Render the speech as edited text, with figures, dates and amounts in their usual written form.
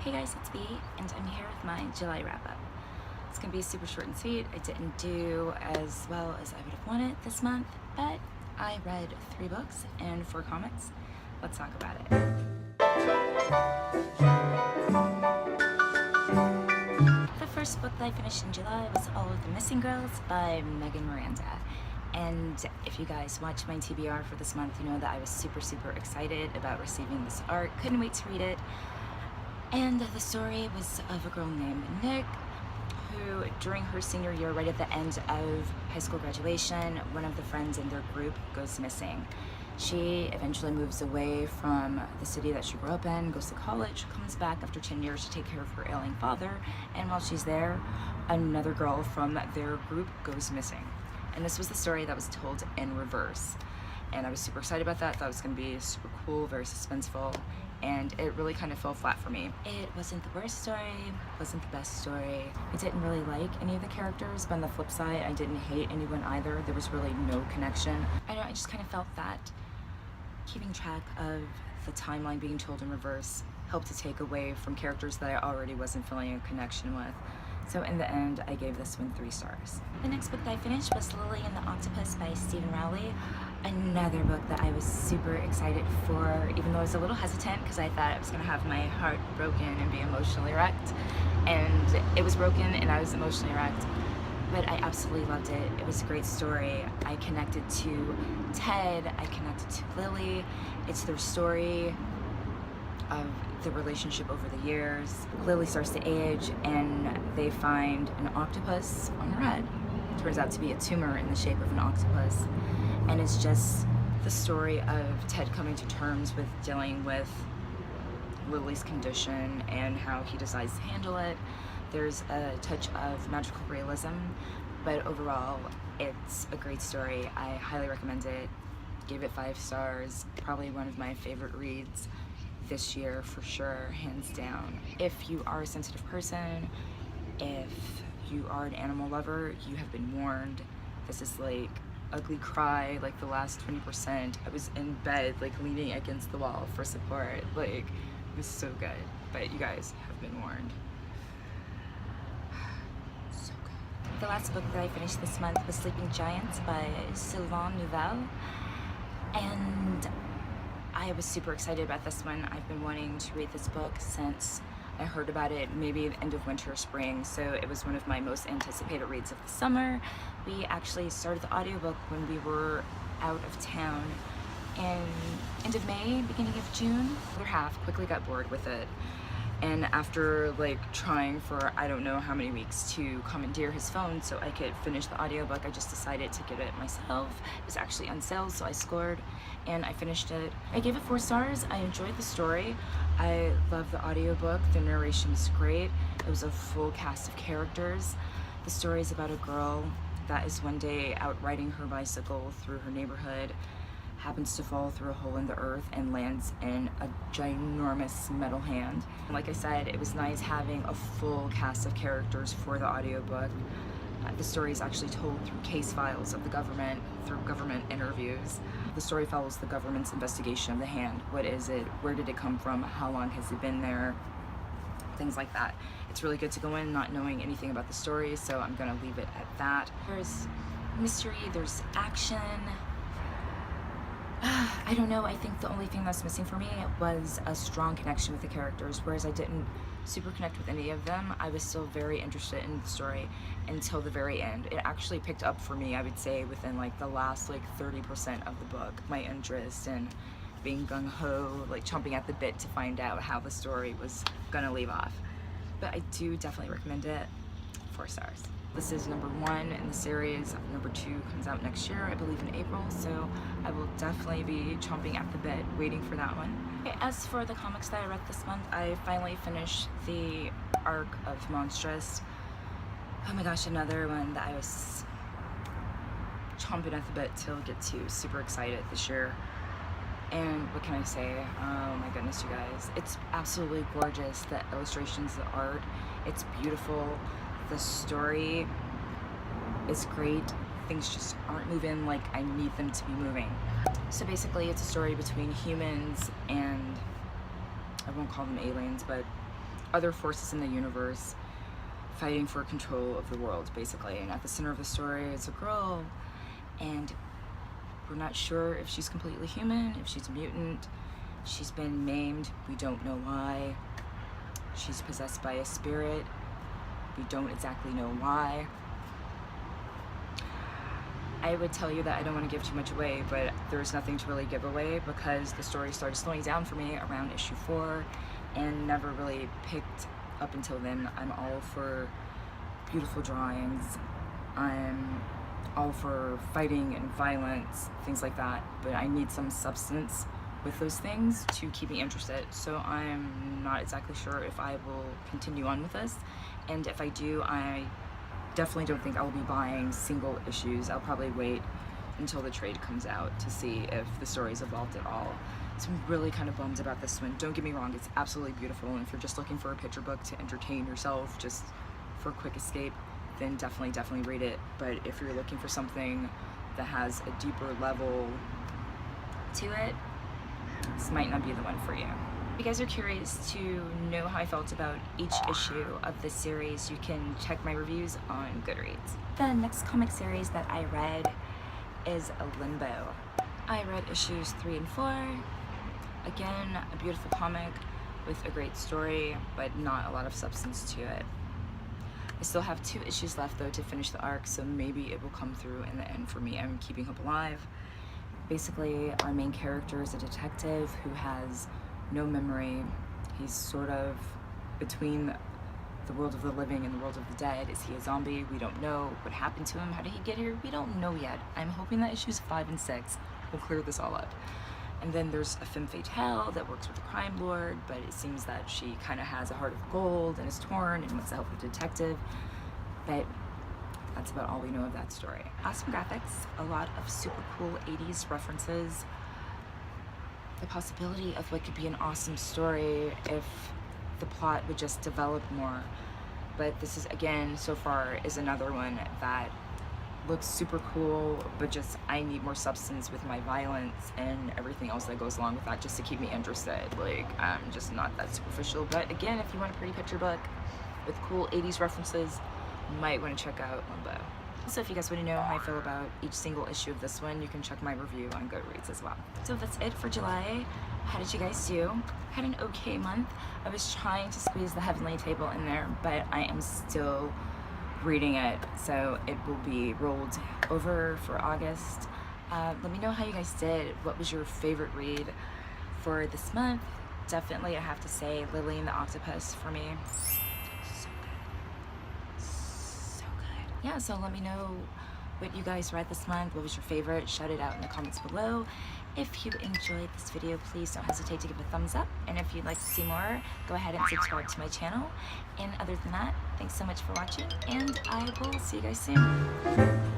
Hey guys, it's B, and I'm here with my July wrap-up. It's gonna be super short and sweet. I didn't do as well as I would have wanted this month, but I read 3 books and 4 comics. Let's talk about it. The first book that I finished in July was All of the Missing Girls by Megan Miranda. And if you guys watch my TBR for this month, you know that I was super excited about receiving this art. Couldn't wait to read it. And the story was of a girl named Nick who, during her senior year, right at the end of high school graduation, one of the friends in their group goes missing. She eventually moves away from the city that she grew up in, goes to college, comes back after 10 years to take care of her ailing father, and while she's there, another girl from their group goes missing. And this was the story that was told in reverse. And I was super excited about that. Thought it was going to be super cool, very suspenseful, and it really kind of fell flat for me. It wasn't the worst story, wasn't the best story. I didn't really like any of the characters, but on the flip side, I didn't hate anyone either. There was really no connection. I just kind of felt that keeping track of the timeline being told in reverse helped to take away from characters that I already wasn't feeling a connection with. So in the end, I gave this one 3 stars. The next book that I finished was Lily and the Octopus by Stephen Rowley. Another book that I was super excited for, even though I was a little hesitant because I thought I was gonna have my heart broken and be emotionally wrecked. And it was broken and I was emotionally wrecked. But I absolutely loved it. It was a great story. I connected to Ted, I connected to Lily. It's their story of the relationship over the years. Lily starts to age and they find an octopus on her head. Turns out to be a tumor in the shape of an octopus. And it's just the story of Ted coming to terms with dealing with Lily's condition and how he decides to handle it. There's a touch of magical realism, but overall it's a great story. I highly recommend it. Gave it 5 stars. Probably one of my favorite reads this year for sure, hands down. If you are a sensitive person, if you are an animal lover, you have been warned. This is like ugly cry, like the last 20%. I was in bed, like leaning against the wall for support. Like, it was so good. But you guys have been warned. So good. The last book that I finished this month was Sleeping Giants by Sylvain Neuvel. And I was super excited about this one. I've been wanting to read this book since I heard about it maybe the end of winter or spring, so it was one of my most anticipated reads of the summer. We actually started the audiobook when we were out of town in end of May, beginning of June. The other half quickly got bored with it. And after like trying for I don't know how many weeks to commandeer his phone so I could finish the audiobook, I just decided to get it myself. It was actually on sale, so I scored and I finished it. I gave it 4 stars. I enjoyed the story. I love the audiobook. The narration is great. It was a full cast of characters. The story is about a girl that is one day out riding her bicycle through her neighborhood, happens to fall through a hole in the earth and lands in a ginormous metal hand. Like I said, it was nice having a full cast of characters for the audiobook. The story is actually told through case files of the government, through government interviews. The story follows the government's investigation of the hand. What is it? Where did it come from? How long has it been there? Things like that. It's really good to go in not knowing anything about the story, so I'm gonna leave it at that. There's mystery, there's action. I don't know, I think the only thing that's missing for me was a strong connection with the characters, whereas I didn't super connect with any of them. I was still very interested in the story until the very end. It actually picked up for me, I would say, within like the last like 30% of the book. My interest in being gung-ho, like chomping at the bit to find out how the story was gonna leave off. But I do definitely recommend it. 4 stars. This is number 1 in the series. Number 2 comes out next year, I believe in April, so I will definitely be chomping at the bit, waiting for that one. Okay, as for the comics that I read this month, I finally finished the arc of Monstrous. Oh my gosh, another one that I was chomping at the bit to get to. Super excited this year. And what can I say? Oh my goodness, you guys. It's absolutely gorgeous. The illustrations, the art, it's beautiful. The story is great. Things just aren't moving like I need them to be moving. So basically it's a story between humans and, I won't call them aliens, but other forces in the universe fighting for control of the world, basically. And at the center of the story is a girl, and we're not sure if she's completely human, if she's a mutant. She's been maimed, we don't know why. She's possessed by a spirit, we don't exactly know why. I would tell you that I don't want to give too much away, but there's nothing to really give away because the story started slowing down for me around issue 4 and never really picked up until then. I'm all for beautiful drawings, I'm all for fighting and violence, things like that, but I need some substance with those things to keep me interested. So I'm not exactly sure if I will continue on with this, and if I do, I definitely don't think I will be buying single issues. I'll probably wait until the trade comes out to see if the story's evolved at all. So I'm really kind of bummed about this one. Don't get me wrong, it's absolutely beautiful, and if you're just looking for a picture book to entertain yourself, just for a quick escape, then definitely read it. But if you're looking for something that has a deeper level to it, this might not be the one for you. If you guys are curious to know how I felt about each issue of this series, you can check my reviews on Goodreads. The next comic series that I read is Limbo. I read issues 3 and 4. Again, a beautiful comic with a great story, but not a lot of substance to it. I still have 2 issues left though to finish the arc, so maybe it will come through in the end for me. I'm keeping hope alive. Basically, our main character is a detective who has no memory. He's sort of between the world of the living and the world of the dead. Is he a zombie? We don't know. What happened to him? How did he get here? We don't know yet. I'm hoping that issues 5 and 6 will clear this all up. And then there's a femme fatale that works with the crime lord, but it seems that she kind of has a heart of gold and is torn and wants to help the detective. But that's about all we know of that story. Awesome graphics, a lot of super cool 80s references, the possibility of what could be an awesome story if the plot would just develop more. But this is, again, so far is another one that looks super cool, but just I need more substance with my violence and everything else that goes along with that just to keep me interested. Like, I'm just not that superficial. But again, if you want a pretty picture book with cool 80s references, you might want to check out Limbo. So if you guys want to know how I feel about each single issue of this one, you can check my review on Goodreads as well. So that's it for July. How did you guys do? Had an okay month. I was trying to squeeze the Heavenly Table in there, but I am still reading it, so it will be rolled over for August. Let me know how you guys did. What was your favorite read for this month? Definitely, I have to say, Lily and the Octopus for me. So good. Yeah, so let me know what you guys read this month. What was your favorite? Shout it out in the comments below. If you enjoyed this video, please don't hesitate to give a thumbs up. And if you'd like to see more, go ahead and subscribe to my channel. And other than that, thanks so much for watching, and I will see you guys soon.